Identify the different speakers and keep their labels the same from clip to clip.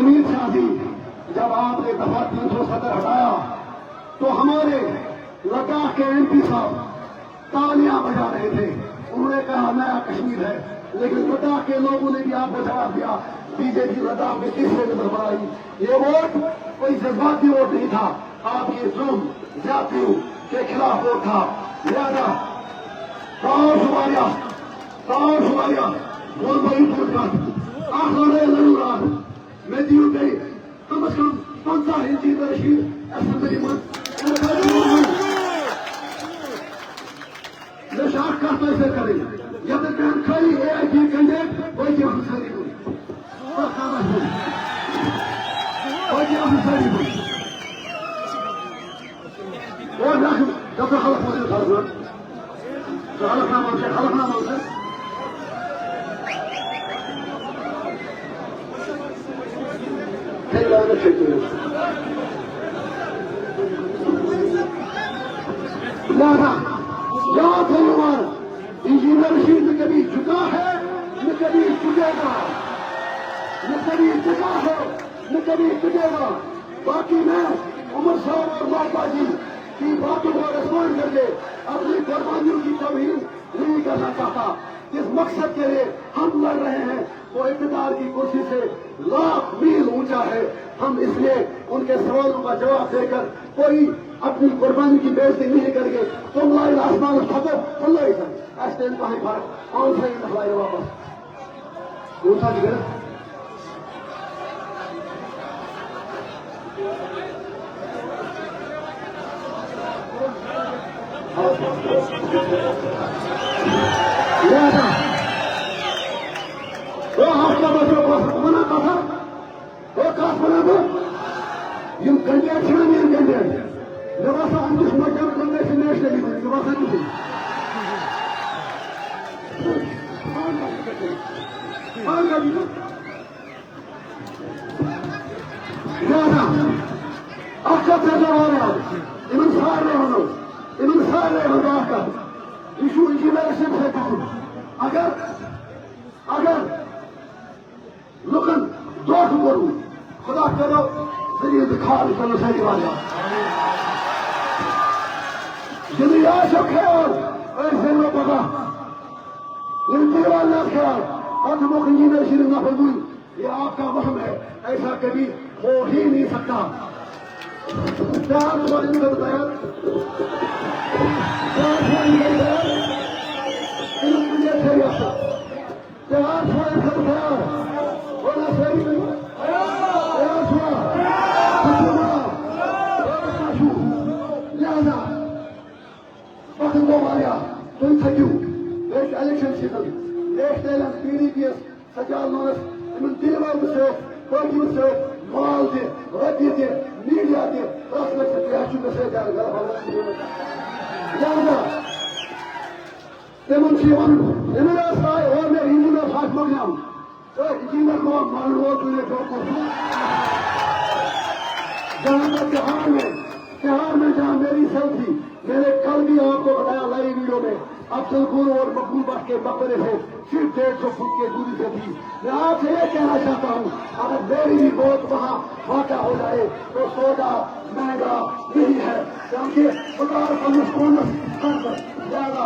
Speaker 1: امیر شاہ جی جب آپ نے دفعہ 370 ہٹایا تو ہمارے لداخ کے ایم پی صاحب تالیاں بجا رہے تھے. انہوں نے کہا نیا کشمیر ہے، لیکن لداخ کے لوگوں نے بھی آپ کو جواب دیا بی جے پی لداخ میں کس سے نظر بڑھائی. یہ ووٹ کوئی جذباتی ووٹ نہیں تھا، آپ کے ظلم زیادتیوں کے خلاف ووٹ تھا. لہٰذا شماریہ بول بھائی پوٹ کر آخر ضرورات میں دیو گئی کم از کم 50 انچی رشید اسمبلی شاخ کا پیسے کریں یا تو کام خالی اے آئی پی کینڈیڈیٹ کوئی کی افسری ہوئی کوئی کی افسری ہوئی اور جب تک خلق مجھے خلق نام سے یاد ہے ہمارا انجینئر رشید نہ کبھی جھکا ہے نہ کبھی جھکے گا، نہ کبھی جھکا ہے نہ کبھی جھکے گا. باقی میں عمر صاحب اور ماپا جی کی باتوں کو ریسپونڈ کر کے اپنی قربانیوں کی توہین نہیں کرنا چاہتا. جس مقصد کے لیے ہم لڑ رہے ہیں وہ اقتدار کی کرسی سے لاکھ میل اونچا ہے. ہم اس لیے ان کے سوالوں کا جواب دے کر کوئی اپنی قربانی کی بےزتی نہیں کریں گے. تم لائن آسمان اٹھاتے تم لائن سر ایسے ان کا ہی فرق کون سے مسئلہ واپس اونچا جگہ وہ آپ کا بچوں کو منا کا تھا وہ کاس بنا دو یم کنڈیٹ چھڑا نہیں کنڈیٹ لباسا ہم جس مجھے کرنے سے نیش لگی تھی لباسا نہیں تھی اچھا پیدا ہو رہا امن سارے ہونا آخر ایشو انجینئرشپ سے کہوں اگر لکن دوٹ کروں خدا کرو ذریعے دکھا کرنا صحیح والا جنہیں آشو خیال ایسے لو پکا لیکن والا خیال آج ہم انجینئر شریف نہ ہوئی یہ آپ کا وہم ہے، ایسا کبھی ہو ہی نہیں سکتا. چار نمبر ان کا بتایا تم تھکو election season P D P ایس سجال مانس ان دلوال پولیس مال رۄپیہِ تہِ میڈیا تہِ پرٛٮ۪تھ لَٹہِ چھُ مےٚ سۭتۍ لہذا تِمن چھُ یِوان اِنجیٖنر آے اور مےٚ اِنجیٖنر آسہِ مۄکلیٛاوُن تہٕ اِنجیٖنر گوٚو مانن وول تُلے برٛونٛہہ کُن جہاں تک تہوار میں جہاں میری سیلفی میں نے کل بھی آپ کو بتایا لائیو ویڈیو میں افضل گل اور مقبول بخش کے مقبرے سے صرف 150 فٹ کے دوری سے تھی. میں آپ سے یہ کہنا چاہتا ہوں اگر میری بھی بہت وہاں واقع ہو جائے تو سودا مہنگا یہی ہے کیونکہ خدا کو مسکونس کر زیادہ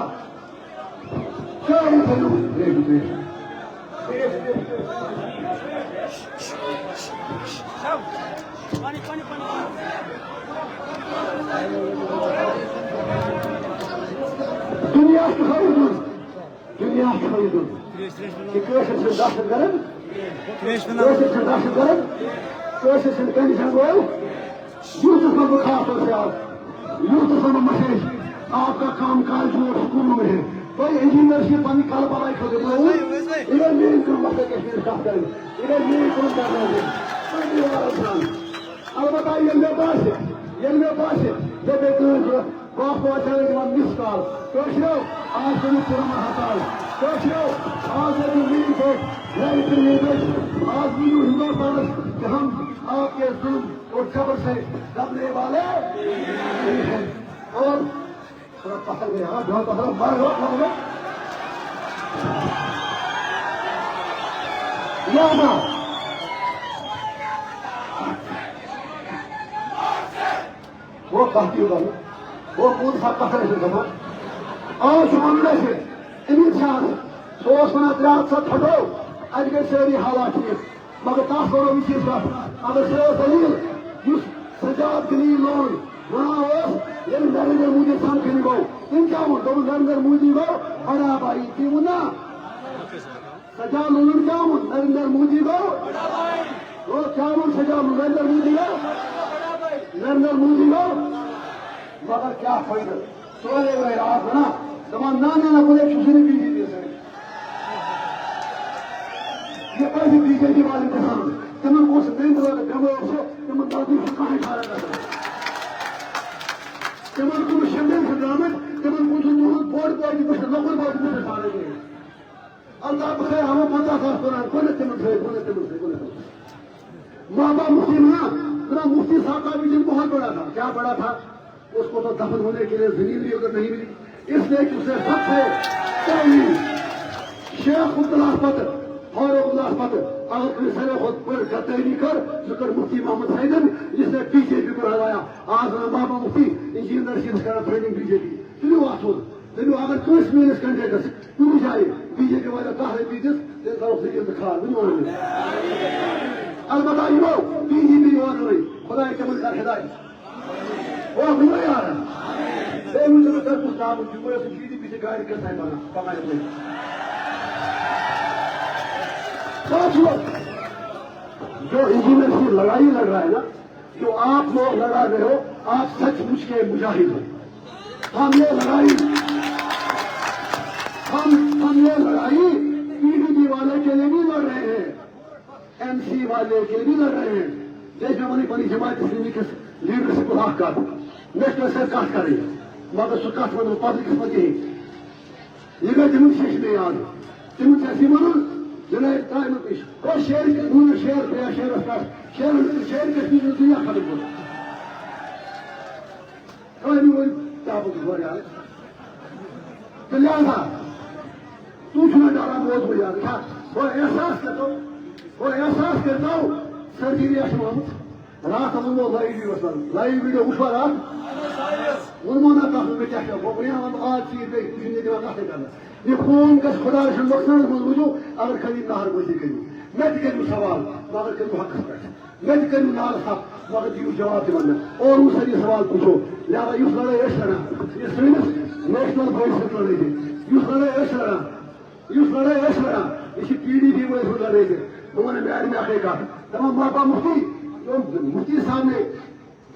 Speaker 1: دنیا خریدن کہ کٲشِر چھِ دہشت گرد کٲشِر چھِنہٕ کنڈیشن گول یوٗتاہ سا بہٕ خاص طور سے یوٗتاہ سا بہٕ مسیج آپ کا کام کاج جو سکون میں ہے کوئی انجینئر سے پانی کال بنائی خود ادھر میری کام مسئلہ کشمیر کام کریں ادھر میری کام کرنا ہے البتہ یہ میرے پاس جب ایک باپ کو اچانک مس کال کٲشرو آج کٔرِو پُرامہ ہڑتال کٲشرو آج ٲسِو میٖٹِنٛگ پٲٹھۍ گرِ تہٕ آج بوٗزِو ہندوستانس کہ ہم آپ کے ظلم اور جبر سے دبنے والے نہیں ہیں اور تھوڑا پسند ہے ہاں بہت پسند بار بہتی ہوگا وہ کون سا کتر سے گما آج معاملے سے امید شاہ سوس ونان ترٛےٚ ہتھ پھٹو اتہِ گٔے سٲری حالات ٹھیک مگر تس کرو یہ چیز اگر سہ دلیل اس سجاد گنی لون ونان ییٚلہِ نریندر مودی سمکھنہِ گوٚو تٔمۍ کیٛاہ ووٚن دوٚپُن نریندر مودی گوٚو بڑا بھائی تی ووٚن نا سجاد لون کیٛاہ ووٚن نریندر مودی گوٚو کیٛاہ ووٚن سجاد لون نریندر مودی گوٚو نریندر مودی گوٚو مگر کیا فائدہ سورے گئے رات نا دپان نا بولے چھُ بی جے پی سۭتۍ یہ پزِ بی جے پی والٮ۪ن گژھان تمن کُس نندر بٮ۪مٲرۍ چھِ تمن تَتھ چھُ کٕہٕنۍ فرق گژھان تمن کُن شمبین چھِ درٛامٕتۍ تمن کُن چھُ تُہُنٛد بوٚڑ بوٚڑ بٕتھِ لۄکُٹ بوٚڑ بٕتھِ سارے گٔے اللہ بخیر ہمیں 50,000 قرآن گۄڈنٮ۪تھ تمن سۭتۍ بابا مفتی نا مفتی صاحب کا ویژن بہت بڑا تھا کیا بڑا تھا اس کو تو دفن ہونے کے لیے زمین بھی اگر نہیں ملی اس لیے کہ اسے سب سے پہلی شیخ عبداللہ پت فاروق اللہ پت اگر کوئی سارے خود پر گداری کر ذکر مفتی محمد سیدن جس نے بی جے پی کو ہلایا آج بابا مفتی انجینئر سی کران ٹریننگ بی جے پی تلو آسون تلو اگر کس میرے کینڈیڈیٹس کن جائے بی جے پی والے دہرے پی دس تیل کرو سے انتخاب ون البتہ یہ بی جے پی ون خدا تمن کر ہدایت وہ ہمیں آ رہا ہے مجھے کر کچھ کام جی ڈی پی سے گاڑی کیسا ہے بنا کمائے ہوئے جو انجینئر کی لڑائی لڑ رہا ہے نا جو آپ لوگ لڑا رہے ہو آپ سچ مچ کے مجاہد ہو ہم یہ لڑائی پی ڈی پی والے کے لیے بھی لڑ رہے ہیں ایم سی والے کے لیے بھی لڑ رہے ہیں دیش میں بنی جماعت اسلامی کے لیڈرشپ کو حق کر نیشنل سے کٹ کریں مگر سو کت ون پبلک پہ یہ گئی تم شیش میں یاد تم سے ون جنہیں ترائم پیش اور شیر شیر پہ شیر شیر کشمیر دنیا ختم ہو تو لہذا تو ڈالا بہت ہو یار وہ احساس کرتا ہوں سرجری آمت رات ون لائیو ویڈیو وچھوا رات ونمو نا تک میں کیا آج چیز بیٹھے کرنا یہ خون گھس خدا سن نقصان من وجو اگر کبھی نہر بازی کرو میں کرو سوال مگر کرو حقس پہ میں کرو نال حق مگر دیو جواب دن اور اس سے سوال پوچھو لہذا اس لڑائی اس لڑا یہ سنس نیشنل بھائی سے لڑائی تھی اس لڑائی اس لڑا یہ پی ڈی پی ویسے لڑائی تھے انہوں نے میڈ میں آگے کہا تمام بابا مفتی صاحب نے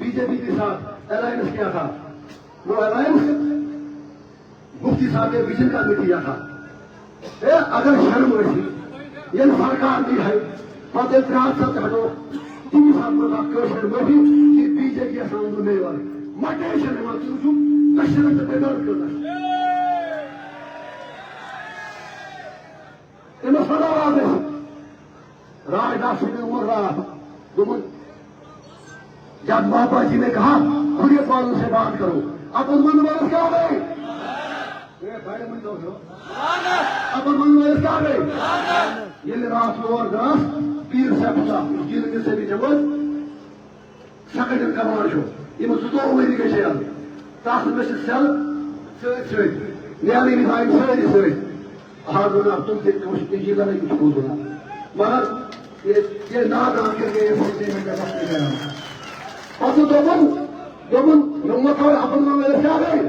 Speaker 1: بی جے پی کے ساتھ الائنس کیا تھا وہ الائنس مفتی صاحب نے ویژن کا بھی کیا تھا اگر شرم رسی یہ سرکار بھی ہے پتہ اتحاد سب ہٹو 3 سال بعد مفی کہ بی جے پی سامنے نہیں والے مٹے شرم کشمیر سے بیدار کرنا راجناتھ سنگھ نے عمر رہا جب بابا جی نے کہا حریت والوں سے بات کرو اب ان والے کیا گئے اب ان والے کیا گئے یہ رات اور دراز پیر سے پوچھا جیل سے بھی جمع سیکنڈ کمان شو یہ زو وري گئی شیل تاخ میں سیل سۭتۍ نیالے بھی تھاوٕنۍ سٲری سۭتۍ آز ونان تم تہِ کوشش یہ لڑائی کچھ بوز ونان مگر یہ نادان کر کے پتہ دوپن یوم تھوڑا اپن میں کیا گئی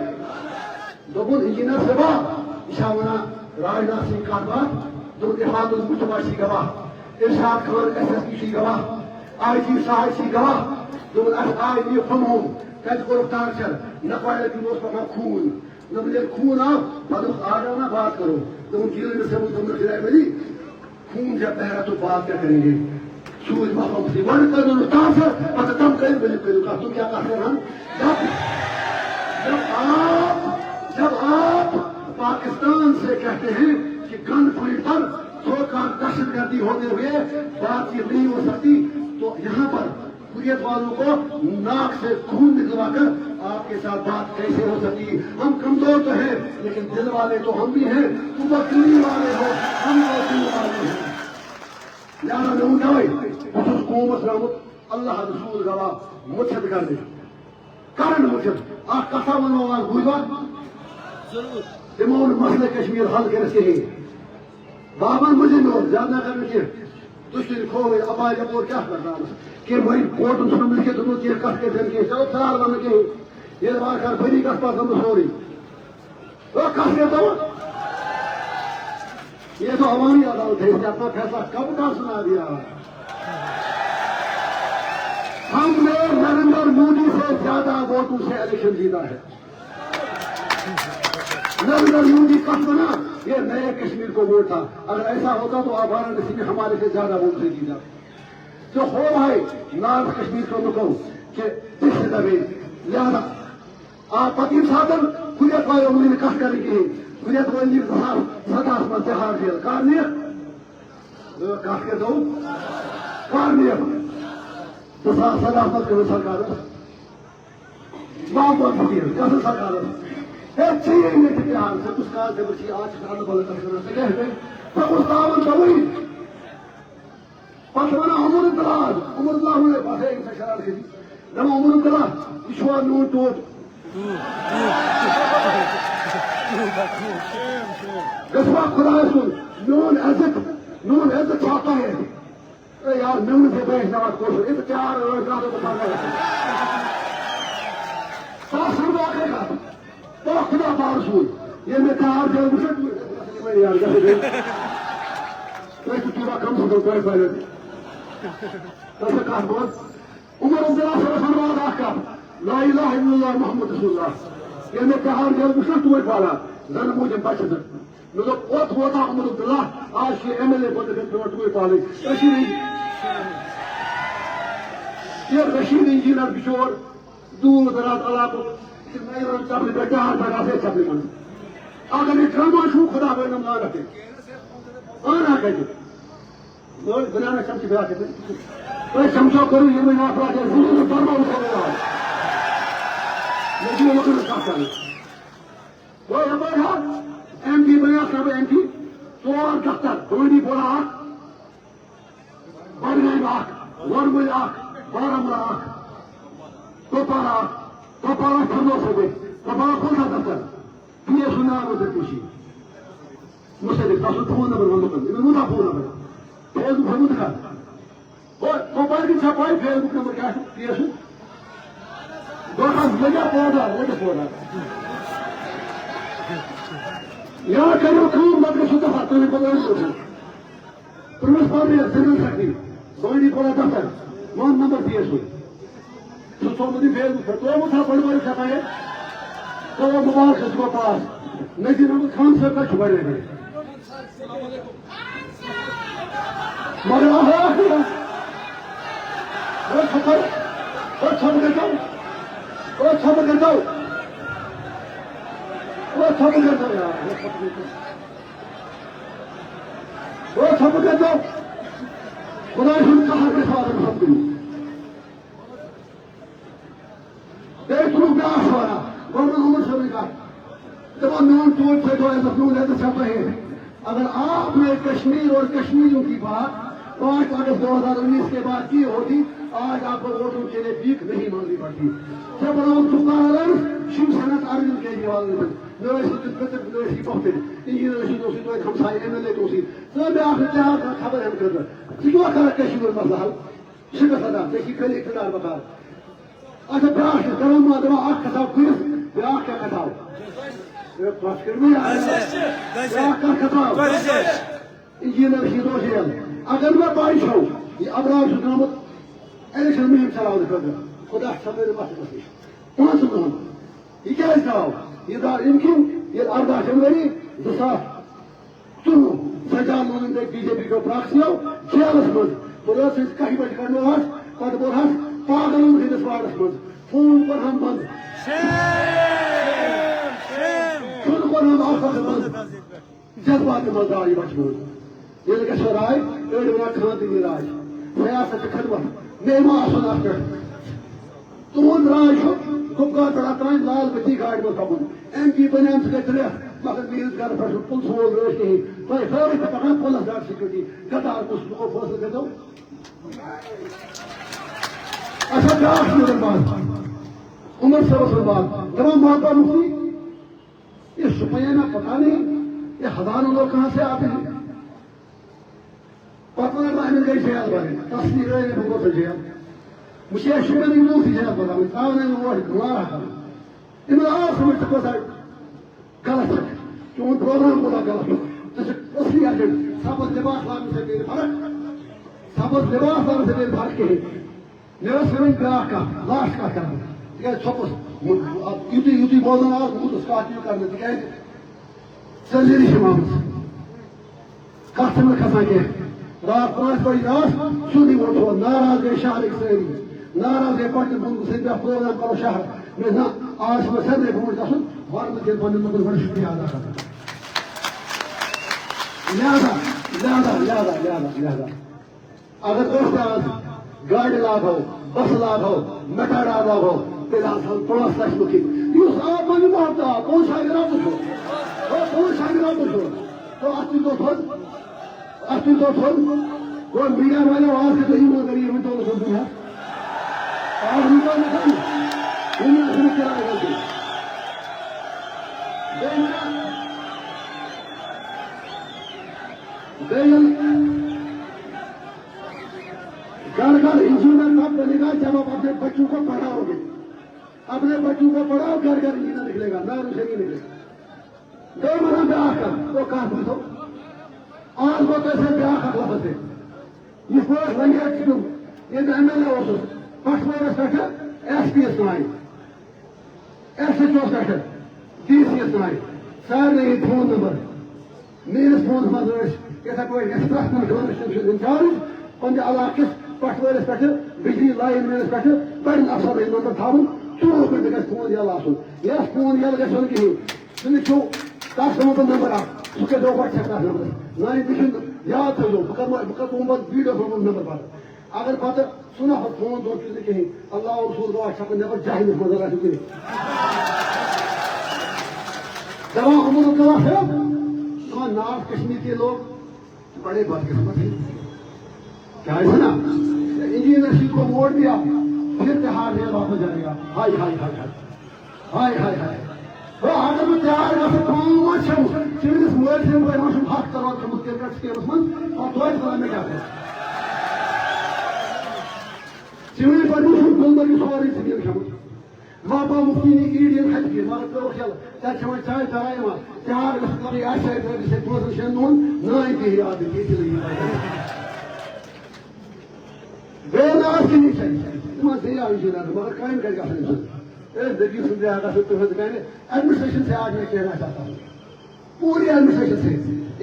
Speaker 1: دوپن انجینئر صاحب یہ ونان راجناتھ سنگھ کتھ بات دوپن اتحاد المجتمع سی گواہ ارشاد خان ایس ایس پی سی گواہ آئی جی صاحب سی گواہ دوپن اس آئی یہ فرام ہوم کتہ کوٚرُکھ ٹارچر نقوالے تم پکان خون دوپن ییٚلہِ خون آو پتہٕ آ جاؤ نا بات کرو دوپن جیل سے دوپن خدا ولی خون جب بہ رہا تو بات کیا کریں گے سورج بابا مفتی ون کرو ٹارچر پتہ تم کریں بولے کرو تم کیا کہتے ہیں جب آپ پاکستان سے کہتے ہیں کہ گن پوائنٹ پر سوکان دہشت گردی ہوتے ہوئے بات یہ نہیں ہو سکتی تو یہاں پر حریت والوں کو ناک سے خون نکلوا کر آپ کے ساتھ بات کیسے ہو سکتی ہم کمزور تو ہیں لیکن دل والے تو ہم بھی ہیں تم دلی والے ہو ہم دل والے ہیں لہٰذا میں ہوں بہت قومت رحمت اللہ رسول گواہ مچھت کر دے کرن وچھن اکھ کتھا ونو آز بوٗزوا تِمو اوٚن مسلہٕ کشمیٖر حل کٔرِتھ کِہیٖنۍ بابن مٔنٛزِم اوس زیادٕ نہ کرنہٕ کینٛہہ تُہۍ چھِو کھووٕرۍ اپارِ یپور کیٛاہ کرناونس کینٛہہ وۄنۍ کوٹن ژھُنُن لیکھِتھ دوٚپمُت کینٛہہ کتھ کٔرِتھ کینٛہہ چلو فِلحال ونہٕ کِہیٖنۍ ییٚلہِ وارٕکار بٔری گژھِ پتہٕ وَنہٕ سورُے کتھ کٔرۍتو یہ تو عوامی عدالت ہے اپنا فیصلہ کب کا سنا دیا ہم نے نریندر مودی سے زیادہ ووٹوں سے الیکشن جیتا ہے نریندر مودی کب بنا یہ نئے کشمیر کو ووٹ تھا اگر ایسا ہوتا تو آپ وارانسی میں ہمارے سے زیادہ ووٹ سے جیتا جو ہو بھائی نارتھ کشمیر کو نکو کہ پچھلے دبے لہذا آپ پتیم ساتن کلیت والی عمری میں کٹ کریں گے کلیت والی سداس من تہار جیل کارنیک کٹ کے دو کارنیک سداس من کرو سرکار باب باب فکیر کس سرکار ایک چیئے میں تیار سے اس کار سے بچی آج کرنے والے تفسیر سے کہتے تو اس دعوت دوئی پتوانا عمر اللہ ہوئے باسے ایک سے شرار کسی لما عمر اللہ اشوار نون ٹوٹ گسوا خدا سن نون عزت چاہتا ہے یار نون سے بیش نواز کوشش یہ تو چار روزگار بتانا ہے تاثر واقع کا تو خدا بارسول یہ میں تیار جل بشت میں یار جیسے دے تو چیزا کم سے کوئی پہلے کیسے کہا بہت عمر عبداللہ صلی اللہ علیہ وسلم لا الہ الا اللہ محمد رسول اللہ یہ میں تیار جل بشت توئی پالا زن موجن بچت مطلب اوت ہوتا عمر عبداللہ آج کے ایم ایل اے کو دیکھتے ہیں توئی پالے یہ رشید انجینئر بچور دور دراز علاقوں چپلی پہ تیار پہ سے چپلی من اگر یہ ڈرامہ شو خدا بے نم لا رکھے آنا کہتے بنانا چمچی بیا کہتے کوئی چمچو کرو یہ میں نافرا کے زندگی برما اٹھا رہا ہے لیکن وہ مکر کہا کرنے وہ یہ بیٹھا ایم پی بنیا سب ایم پی سوار دفتر دوڑی بولا آکھ بڑھائی آکھ ورمل آکھ بارملہ آکھ توپارا آکھ توپارا فرمو سے دے توپارا کون سا دفتر پیے سنا مجھے پوچھی مجھ سے دیکھتا سو فون نمبر بندو کر میں مجھا فون نمبر فیس بک فرمو دکھا توپار کی چھپائی فیس بک نمبر کیا ہے پیے سو دوٹا لگا پودا یہاں کرو کام مت کے سوتا تھا تمہیں پتا نہیں سوچا پرنسپل نے جنرل سیکرٹری دوڑی پولا دفتر ون نمبر پیے سو تو مجھے فیس بک تو وہ تھا بڑی بڑی چھپائے تو وہ موبائل خس کو پاس نذیر احمد خان صاحب کا چھپائے گئے مگر وہ چھپ کرتا ہوں وہ چھپ کرتا ہوں وہ چھپ کرتا ہوں یار وہ چھپ کرتا ہوں خدا شروع کہا کے ساتھ سب کروں دیکھ لو کیا آشوارا گورنر عمر صاحب نے کہا جب نون ٹوٹ سے جو ہے نون ہے تو چھپ رہے ہیں اگر آپ نے کشمیر اور کشمیریوں کی بات 5 اگست 2019 کے بعد کی ہوتی آج آپ کو ووٹوں کے لیے بھیک نہیں مانگنی پڑتی جب لوگ چکا شیو سینا ارجن کیجریوال نے ہمسائے ایم ایل اے تو خبر ہم کر کشمیر مسئلہ حل شکست ادا دیکھی کل اقتدار بتا اچھا بیاش کرو دپان اخ کھساو کھُرِس بیاکھ کیٛاہ کھساو انجینئر شیٖدو جیل اگر مےٚ پاے چھو یہِ ابرار چھُ درٛامُت الیکشن مہم چلاونہٕ خٲطرٕ خدا سمجھٲیِو مسلس نِش پانٛژھ دۄہن یہِ کیٛازِ درٛاو یہِ درٛاو اَمہِ کِنۍ ییٚلہِ 18 جنوری 2024 سجاد لونن بی جے پی کو پراکسیو جیلس منٛز پُلیٖس ٲسۍ کاہہِ بجہِ کڑنوہس پتہٕ بوٚرہس پاگلن ہٕنٛدِس واڑس منٛز فون کوٚرہم بنٛد چھُنہٕ کوٚرہم آفس منٛز جذبات منٛز درٛاو یہِ بچہٕ ییٚلہِ گژھِ راے أڑۍ ونان خاندٲنی راے سیاست چھِ خدمت مےٚ ما آسُن اتھ پٮ۪ٹھ تُہُنٛد راے چھُ گُپکار پٮ۪ٹھ تانۍ لال بتی گاڑِ منٛز پکُن ایم پی بنیٛام ژٕ گٔے ترٛےٚ مگر میٛٲنِس گرٕ پٮ۪ٹھ چھُنہٕ پُلسہٕ وول رٲچھ کِہیٖنۍ تۄہہِ ہٲوِتھ تہِ پکان پُلس گاڑِ سِکیورٹی غدار کُس گوٚو فٲصلہٕ کٔرۍتو اچھا بیٛاکھ نظر بنٛد عمر صاحب سے بات تمام محبت مفتی یہ شپیاں پتا نہیں یہ ہزاروں لوگ کہاں سے آتے ہیں پتہ نہیں گئی جیل بنے تصویر بگو تو جیل مجھے شپے نہیں لوگ جیل بنا تاؤ نے وہ گوارا کرنا انہوں نے آپ سمجھتے کو سا غلط ہے چون پروگرام کو غلط ہے تو اسی آجڑ سبز لباس لانے سے میرے فرق سبز لباس لانے سے میرے فرق ہے میرا سوئن بیاہ کا لاش کا کرنا تکیازِ چھپس یوتی بوزن آز موتس کاتیو کرنا تکیازِ ژٔلۍ شمامس کتھ چھنہٕ کھسان کینٛہہ رات 5 بجے رات سیودٕے ووت ناراض گٔے شہرٕکۍ سٲری ناراض گٔے پٹنہٕ بُنٛگہٕ سۭتۍ پٮ۪ٹھ پروگرام کرو شہر مےٚ نہ آز چھُ مےٚ سیٚدرے برونٛٹھ گژھُن ورنہٕ تیٚلہِ پننٮ۪ن لوٗکن گۄڈٕ شُکریہ ادا کران لہذا اگر أسۍ تہِ آز گاڑِ لاگو بس لاگو میٹاڈا لاگو تیٚلہِ آسان 5 لچھ لُکھ یُس آب بنہِ محبت آب کون شاگرد چھُ کون شاگرد چھُ تو اتھ تُلۍتو تھوٚد گوٚو میٖڈیا والیو آز کٔرۍتو ایٖماندٲری ؤنۍتو نہٕ سُہ دُنیا آز ؤنۍتو نہٕ دُنیا چھُنہٕ کِراے غلطی گھر گھر انجینئر کب بنے گا جب آپ اپنے بچوں کو پڑھاؤ گے اپنے بچوں کو پڑھاؤ گھر گھر انجینئر نکلے گا نہ اسے نہیں نکلے گا دو مرا بیاہ کر وہ کہاں پوچھو آج وہ کیسے بیاہ کر لفظ ہے یہ پوچھ لگے تم یہ ایم ایل اے اوسس پٹھوارس پہ S P S nine S H اوس پہ ڈی سی ایس نائن سارے فون نمبر میرس فون مز یتھے پہ پرٛٮ۪تھ کانٛہہ انچارج پننہِ علاقس پٹھوارس پہ بجلی لائن مینس پہ بڑن افسر نمبر تھاؤن 24 گھنٹہٕ گژھِ فون یلہٕ آسُن یس فون یلہٕ گژھِ نہٕ کِہیٖنۍ سُہ چھُ تتھ سمتن نمبر اکھ سُہ کٔرۍ دۄہ پتہٕ چیک تتھ نمبرس نانہِ تہِ چھُنہٕ یاد تھٲیزیو بہٕ کرٕ تُہُنٛد پتہٕ ویٖڈیو تھوٚومُت نمبر پتہٕ اگر پتہٕ سُہ نفر فون تُل تُلہِ نہٕ کِہیٖنۍ اللہ رسول گواہ چھکن نٮ۪بر جاہلس منٛز آسہِ کِہیٖنۍ دپان عمر عبداللہ صاحب دپان نارتھ کشمیر کے لوگ بڑے بدقسمت ہیں کیا ہے نا انجینئرشپ کو موڑ دیا پھر تہار میں واپس جائے گا ہائے ہائے ہائے ہائے ہائے ہائے وہ اگر میں تیار گھر چمس مل سے حق کروا تھوت کرکٹ سکیمس من توتہِ میں کیا کر چمن پہ گلمرگ سوری سکیم کھمت بابا مفتی نے ایڈین ہٹ کی مگر کرو چل تک چائے چائے تیار گھر آسے پانچن شین دہن نان تہ یاد بیٚیہِ آسہِ نہٕ چاہیے تِمن دِیا انجینئر مگر کامہِ کتہِ گژھن دٔگی سُنٛد دیا گژھن تُہنٛد کامہِ ایڈمنسٹریشن سے آج میں کہنا چاہتا ہوں پوری ایڈمنسٹریشن سے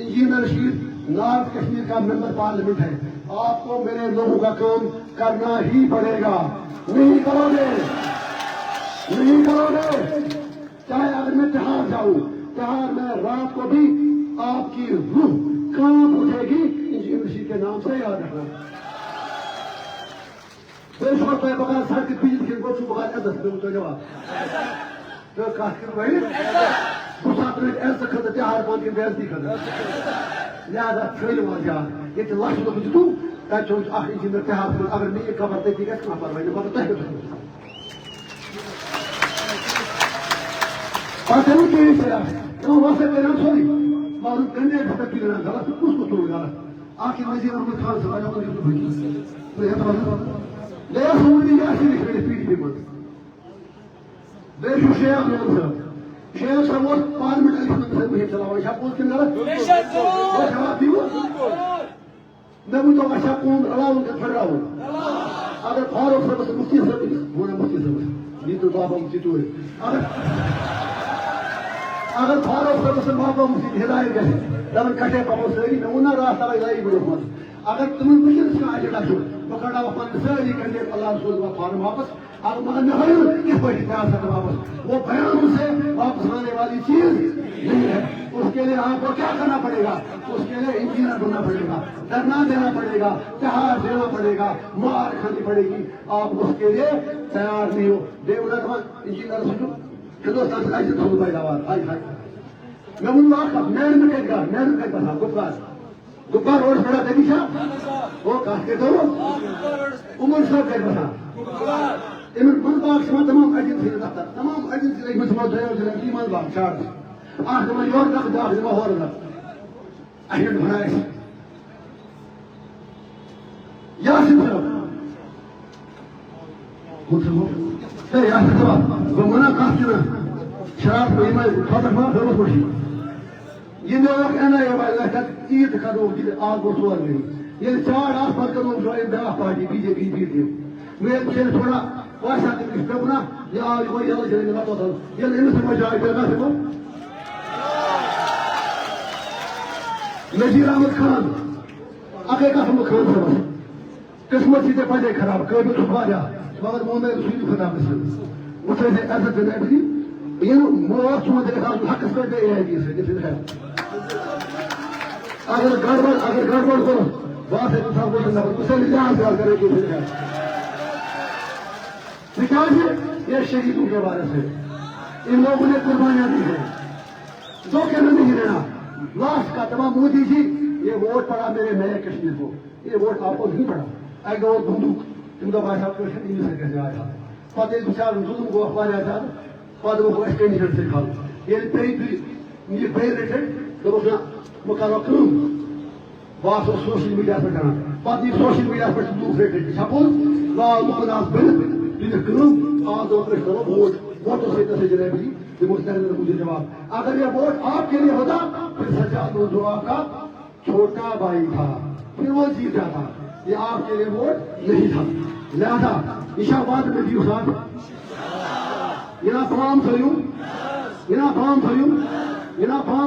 Speaker 1: انجینئرشپ نارتھ کشمیر کا ممبر پارلیمنٹ ہے آپ کو میرے لوگوں کا کام کرنا ہی پڑے گا نہیں کرو گے چاہے اگر میں تہار جاؤں تہار میں رات کو بھی آپ کی روح کانپ اٹھے گی انجینئرشپ کے نام سے یاد رکھنا بغیر سڑک بیچ کے گوشت بغیر عزت دے جواب تو کت کر بھائی بسات عزت خطر تہار پان کی بےعزتی خطر لہذا چھلو مز یاد یہ لچھ لوگ دتو تک اخ انجینئر تہار اگر میں یہ خبر تھی گھر کھانا پرواہ مگر تہ پتہ وسے کران سوری مگر گنڈے تک غلط کس کو تر غلط آخر وزیر احمد خان صاحب لیا سعودی آسی لکھنے پی ڈی پی من بیشو شیخ صاحب شیخ صاحب وہ پارلیمنٹ الیکشن سے مہم چلاوان شاہ پوز کن غلط وہ جواب دیو میں وہ تو اچھا کون علاوہ کے پھڑراؤں اگر فاروق صاحب سے مفتی صاحب ہونا مفتی صاحب یہ تو بابا مفتی تو ہے اگر فاروق صاحب سے بابا مفتی ہدایت گئے دبن کٹے پاپو سری میں انہاں راستہ لائی بڑو مت اگر تمہیں وکل سے ایجنڈا چھو بکڑا وفان ساری کینڈیڈیٹ اللہ رسول کا فارم واپس اگر مگر نہ ہوئی کس پہ سیاست واپس وہ بیان سے واپس آنے والی چیز نہیں ہے اس کے لیے آپ کو کیا کرنا پڑے گا اس کے لیے انجینئر بننا پڑے گا دھرنا دینا پڑے گا تہار دینا پڑے گا مار کھانی پڑے گی آپ اس کے لیے تیار نہیں ہو دیونا انجینئر سوچو ہندوستان سے ایسے تھوڑا پیداوار ہائی ہائی میں وہ آخر میں کہتا تھا گپار روڈ پڑا دیکھی صاحب وہ کہتے دو عمر صاحب کہتا تھا امن من باغ سے تمام ایجنسی دفتر تمام ایجنسی لگی مجھ موت ہے کہ من باغ چار آخر من یور تک داخل دماغ ہو رہا اہل بنائے یاسین صاحب ہے یاسین صاحب وہ منع کہا شراب کو ایمان خاطر ما فرمت بشی یہ میں وقت انا یہ بات ہے کہ عید کرو کہ آگ کو سوال نہیں یہ چار آس پر کرو جو ہے بیا پارٹی بی جے پی بھی میں پھر تھوڑا واسطہ کہ اس پہ نا یا کوئی اللہ جل جلالہ تو یہ ان سے مجاہد کرنا سکو نذیر احمد خان اگے کا ہم خان صاحب قسمت سے پہلے خراب کبھی تو باریا مگر مومن رسول خدا مسلم اسے سے عزت دینا بھی یہ موت چھوڑ دے گا حق کر دے ہے یہ سے ہے اگر گڑبڑ کرو بات ہے تو صاحب کو نہ اسے لحاظ کرے کہ ہے نکال یہ شہیدوں کے بارے سے ان لوگوں نے قربانیاں دی ہیں دو کے نہیں رہنا لاسٹ کا تمام مودی جی یہ ووٹ پڑا میرے نئے کشمیر کو یہ ووٹ آپ کو نہیں پڑا ایک ووٹ بندوق تم کا بھائی صاحب کو نہیں سے کیسے آیا پتہ ایک بچار ظلم کو اخبار آیا تھا پتہ وہ ایسے نہیں سے کھا یہ پہلے ریٹڈ تو وہ مکانو کروں باس سوشل میڈیا پر کرنا پتہ یہ سوشل میڈیا پر لوگ ریٹڈ سپوز لا مکناس بل یہ کروں آج وہ کرو ووٹ ووٹوں سے کیسے جنابی یہ مجھے جواب اگر یہ ووٹ آپ کے لیے ہوتا پھر سجاد جو آپ کا چھوٹا بھائی تھا پھر وہ جیتا تھا یہ آپ کے لیے ووٹ نہیں تھا لہذا اشاباد میں دیو صاحب یہاں فام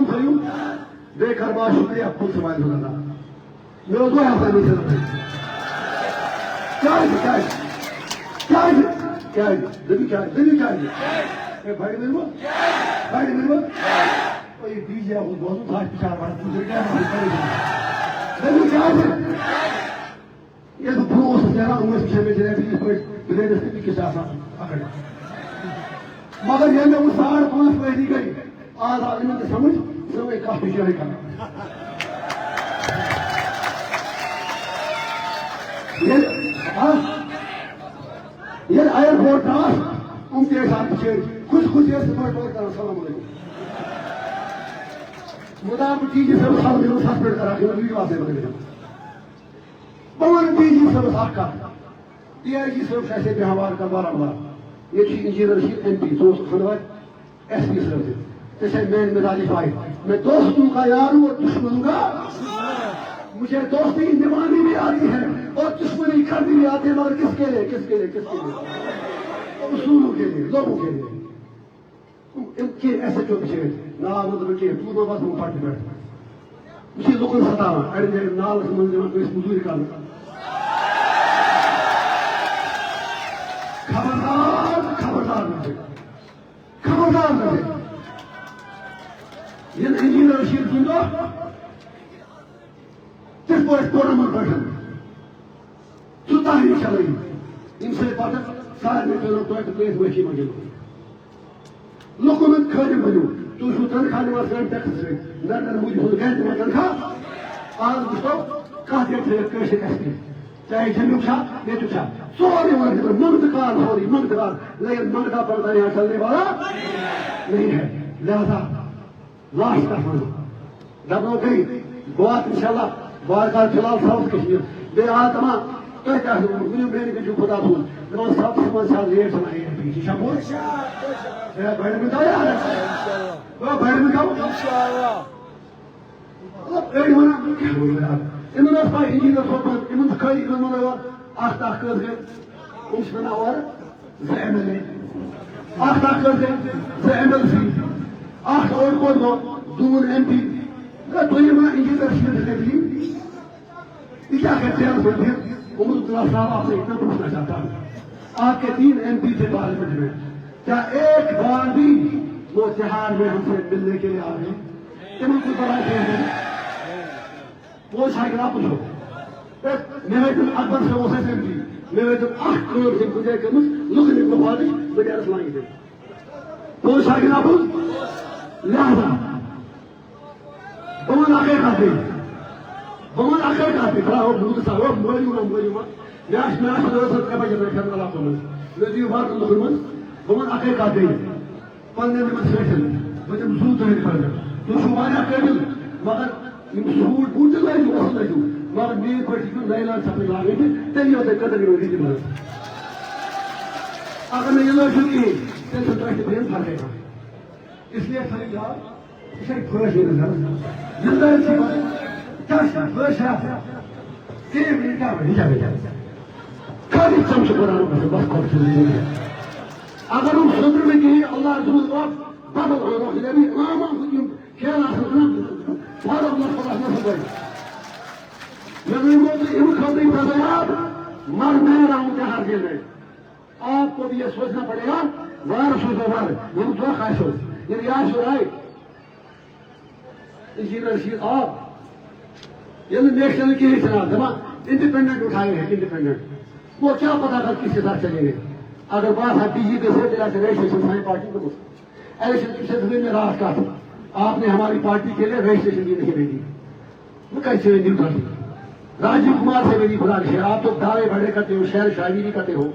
Speaker 1: تھیوں بے کر بات شکریہ خود سوال ہونا تھا میرے دو ہفتہ نہیں چلتے بھائی میرے کوئی دیجیے بہت خاص پچھاڑ بڑا مجھے کیا یہ تو بھروس ہے نا انگلش پیچھے میں جنہیں کے ساتھ پکڑا مگر یہ میں وہ 5.5 مہینے گئی آج آدمی نے سمجھ کافی شہری کرنا یہ ایئرپورٹ ٹاس ان کے ساتھ پیچھے خوشی سے بڑھ کر السلام علیکم مدام چیز سے سب کرا کے ویڈیو آتے بنے پون جی صاحب آخا ڈی آئی جی صاحب ایسے بہوار کا بارہمولہ یہ انجینئر رشید ایم پی دوست خنوت ایس پی صاحب جیسے مین مزاجی بھائی میں دوستوں کا یار ہوں اور دشمنوں کا مجھے دوستی نبھانی بھی آتی ہے اور دشمنی کرنی بھی آتی ہے مگر کس کے لیے اصولوں کے لیے لوگوں کے لیے ان کے ایسے جو پیچھے نال مطلب کہ پورا بس وہ پارٹی بیٹھتا مجھے لوگوں ستانا اڑے جگہ نال سمجھ کوئی مزدوری کرنا خبردار رہے یہ انجینئر رشید سنو کس کو ایک ٹورنامنٹ بیٹھن ستا ہی چلے ان سے پتہ سارے میں ٹورنامنٹ پلیس ویسی مجھے لوگوں میں کھڑے بنو تو سو تنخواہ نواز کرن ٹیکس سے نہ مجھے گھنٹے میں تنخواہ آج دوستو کہتے تھے کیسے کیسے چاہے جنوب شاہ یہ تو شاہ سوری ورد پر منتقال لیکن منتقال پڑتا یہاں چلنے والا نہیں ہے لہذا لاش کا فن دبنو گئی بات انشاءاللہ بارکار جلال ساؤتھ کشمیر بے آتما تو کیا ہے مجھے میرے کے جو خدا بھول دمان ساؤتھ سمان شاہ ریٹ سنائی ہے پیچھے شاپور بیٹھ میں کہو یار بیٹھ میں کہو انشاءاللہ ایڈی منا کیا ہوئی میرا انہوں نے پائی انجینئر صوبان انہوں نے کھائی انہوں نے آخت کر گئے اس میں ناور زیملے آخت کر گئے زیمل سی آخت اور کو دون ایم پی تو یہ میں انجینئر شیئر سے لی یہ کیا کہتے ہیں عمر عبداللہ صاحب آپ سے اتنا پوچھنا چاہتا ہوں آپ کے 3 ایم پی تھے پارلیمنٹ میں کیا ایک بار بھی وہ تہار میں ہم سے ملنے کے لیے آ گئے ان کو بڑا کہتے ہیں وہ شاید آپ پوچھو میرے دل اکبر سے اسے سے بھی میرے دل 8 کروڑ سے گزے کمس لکھنے کو بارش بڑے رسلائیں گے وہ شاید آپ پوچھ لہذا بمان آخر کہتے بمان آخر کہتے بڑا ہو بلوک صاحب مولیوما میاش دوست کا بجے میں کرنا لاتا ہوں دیو بات حکومت بہت اکے کات گئی پنن سٹھن بہت زو تر کر تو قابل مگر سوٹ بوٹ لگی لگو مگر میری پہ لائلان سپن لاگی تیل ہوتے قدر روزی مز اگر میں یہ لوگ کہین تیل سے ترقی بین فرق اس لیے سر یاد یہ پھش زندگی پھش خالی چمچ قرآن بس اگر ہم صدر میں کہیں اللہ رسول بدل ہو نبی عام کھیل فار اللہ صلی اللہ علیہ خاطر فضیات مر میں رہا ہوں ہر دن میں آپ کو بھی یہ سوچنا پڑے گا وار سوچو وار یہ تو خاص ہو یہ ریاض ہو رہا ہے انجینئر رشید آپ یہ نیشنل کی ہی چلا دبا انڈیپینڈنٹ اٹھائے ہیں انڈیپینڈنٹ وہ کیا پتا تھا کس کے ساتھ چلیں گے اگر بات ہے بی جے پی سے رجسٹریشن ساری پارٹی کو الیکشن کی سلسلے میں راز کا تھا آپ نے ہماری پارٹی کے لیے رجسٹریشن بھی نہیں بھیجی وہ کیسے نہیں کرتی راجیو کمار سے میری خدا ہے آپ تو دعوے بڑے کرتے ہو شہر شاعری بھی کرتے ہو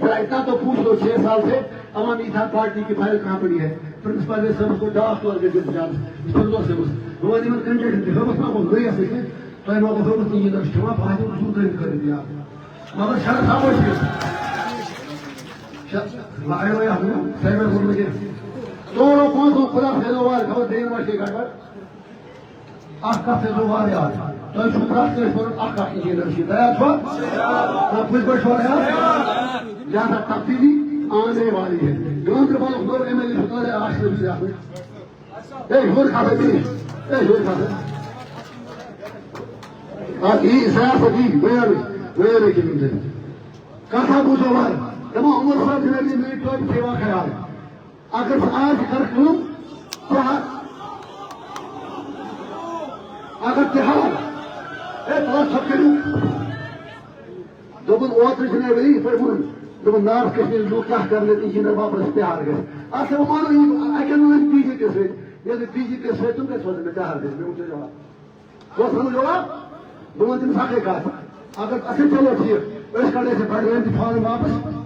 Speaker 1: ذرا اتنا تو پوچھ لو 6 سال سے عوامی اتحاد پارٹی کی فائل کہاں پڑی ہے پرنسپل نے سب کو ڈاک تو سے وہ نہیں کینڈیڈیٹ تھے ہم اس کو نہیں ہے تو ہم کو ہم نہیں ہے شما فائدہ وجود نہیں کر دیا مگر شرط خاموش ہے لائے ہوئے ہم سیمے بول لگے دونوں کون کو خدا سے دو بار خبر دین ماشے گڑبڑ آقا سے دو بار یاد تو شکر سے پر آقا انجینئر شی دیا چھو آپ کچھ بڑھوا ہے زیادہ تبدیلی آنے والی ہے گاندر والوں دو ایم ایل اے خطر ہے آج بھی آپ اے ہور کھاتے بھی اے ہور کھاتے آج یہ سیاست کی ویر کی مجھے کہا بوجھو بار تمام عمر صاحب جنہی میری تو سیوا خیال اگر آج کرکوں تو اگر تہار اے تھوڑا سب کروں دوبن اوتر جنہی وی فرمون دوبن نار کشمیر لوگ کیا کرنے انجینئر واپس تہار گئے آسے وہ مانو اکیلو بی جے کے سویت یہ بی جے کے سویت تم کیسے ہوتے میں تہار گئے میں اونچے جواب وہ سمجھ جواب دوبن دن ساکے کہا اگر اچھے چلو ٹھیک اس کڑے سے پڑھ رہے ہیں فارم واپس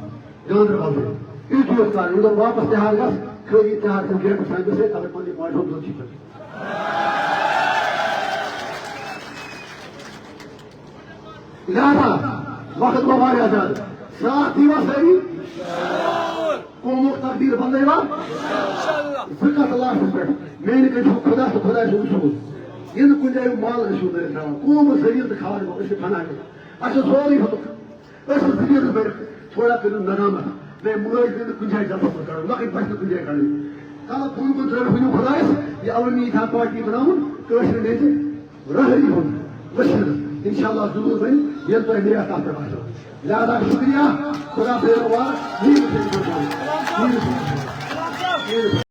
Speaker 1: گاندر بال میں ایجوز کار ادھر واپس تہار گا کھوئی تہار کر گیٹ سائن سے اگر پانی پانچ ہو دو چیز لہذا وقت کو ہمارے آزاد ساتھ دیوا صحیح قوموں تقدیر بندے گا فقط اللہ سے پڑھ میں نے کہا خدا سے خدا سے اصول یہ کن جائے مال رسول دے رہا قوم صحیح دکھا رہے ہو اسے کھانا ہے اچھا سوری ہوتا ایسا ذکر پر تھوڑا پھر نظام میں ملوئی دن کن جائے جلد پر کروں لکھیں بچت کن جائے کریں کہا قوم کو ضرور ہوئی خدایس یہ عوامی اتحاد پارٹی بناؤں کوشش نہیں تھے رہی ہوں وشن انشاءاللہ ضرور بھائی یہ تو میرا کافر باشا لہذا شکریہ خدا بے روار